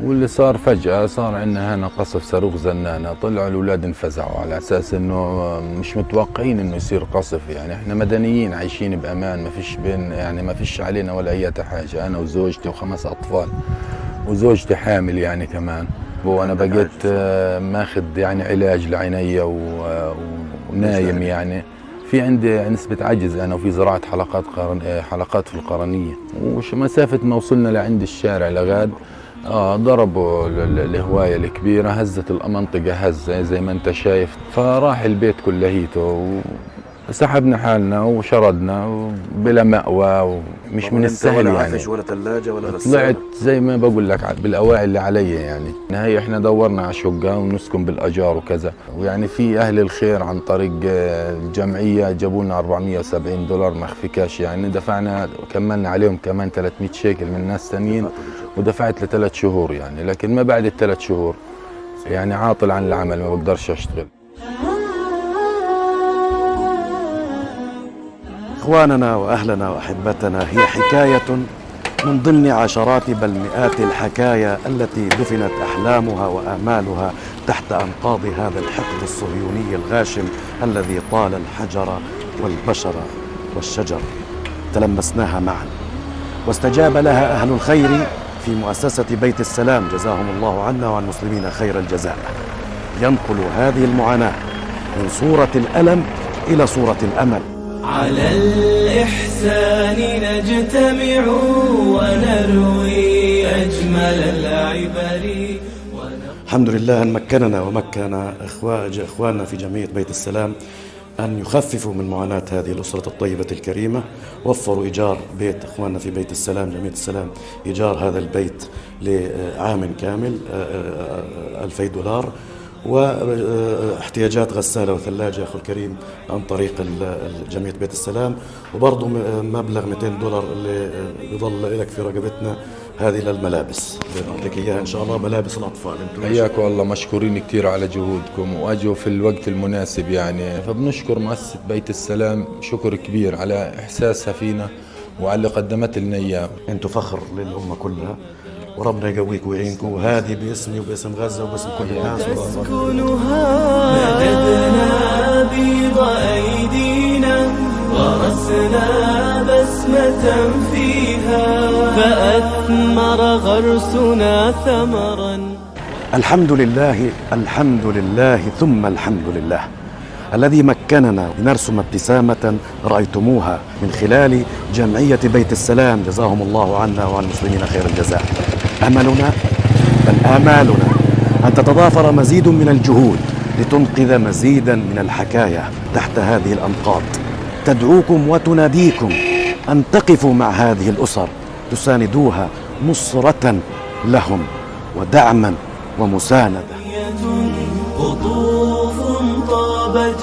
واللي صار فجأة صار عندنا هنا قصف صاروخ زنانة، طلعوا الأولاد انفزعوا على أساس إنه مش متوقعين إنه يصير قصف. يعني إحنا مدنيين عايشين بأمان، ما فيش ما فيش علينا ولا أي حاجة، أنا وزوجتي و5 أطفال، وزوجتي حامل يعني كمان، وأنا بقيت ماخذ يعني علاج لعيني ونايم يعني. في عندي نسبة عجز أنا، وفي زراعة حلقات في القرنية، وش مسافة ما وصلنا لعند الشارع لغاد ضربوا الهواية الكبيرة، هزت المنطقة هزة زي ما انت شايف، فراح البيت كلهيته وسحبنا حالنا وشردنا بلا مأوى، ومش من السهل ولا يعني. عفش ولا ثلاجة ولا غسالة؟ طلعت زي ما بقول لك بالأواعي اللي علي يعني. هي احنا دورنا على شقة ونسكن بالأجار وكذا، ويعني في أهل الخير عن طريق الجمعية جابوا لنا $470 مخفي كاش يعني، دفعنا وكملنا عليهم كمان 300 شيكل من ناس ثانيين، ودفعت ل3 شهور يعني. لكن ما بعد ال3 شهور يعني عاطل عن العمل، ما بقدرش اشتغل. إخواننا وأهلنا وأحبتنا، هي حكاية من ضمن عشرات بل مئات الحكايا التي دفنت أحلامها وآمالها تحت أنقاض هذا الحقد الصهيوني الغاشم الذي طال الحجر والبشر والشجر. تلمسناها معا، واستجاب لها أهل الخير في مؤسسة بيت السلام جزاهم الله عنا وعن المسلمين خير الجزاء. ينقل هذه المعاناة من صورة الألم إلى صورة الأمل. على الإحسان نجتمع ونروي أجمل العبر. الحمد لله أن مكننا ومكن إخواننا في جمعية بيت السلام أن يخففوا من معاناة هذه الأسرة الطيبة الكريمة. وفروا إيجار بيت إخواننا في بيت السلام جمعية السلام، إيجار هذا البيت لعام كامل $2000، واحتياجات غسالة وثلاجة أخو الكريم عن طريق جمعية بيت السلام، وبرضه مبلغ $200 اللي بيضل لك في رقبتنا هذه للملابس، بنعطيك إياها إن شاء الله، ملابس الأطفال. حياكم الله، مشكورين كثير على جهودكم، وأجوا في الوقت المناسب يعني. فبنشكر مؤسسة بيت السلام شكر كبير على إحساسها فينا وعلى اللي قدمت لنا إياه. أنتم فخر للأمة كلها، وربنا يقويكم ويعينكم، وهذه باسمي وباسم غزة وباسم كل الناس. تسكنها مددنا بيض أيدينا، غرسنا بسمة فيها، فأثمر غرسنا ثمرا. الحمد لله، الحمد لله ثم الحمد لله الذي مكننا لنرسم ابتسامة رأيتموها من خلال جمعية بيت السلام جزاهم الله عنا وعن المسلمين خير الجزاء. أملنا بل آمالنا أن تتضافر مزيد من الجهود لتنقذ مزيدا من الحكايا تحت هذه الأنقاض. تدعوكم وتناديكم أن تقفوا مع هذه الأسر، تساندوها نصرة لهم ودعما ومساندة. قطوف طاب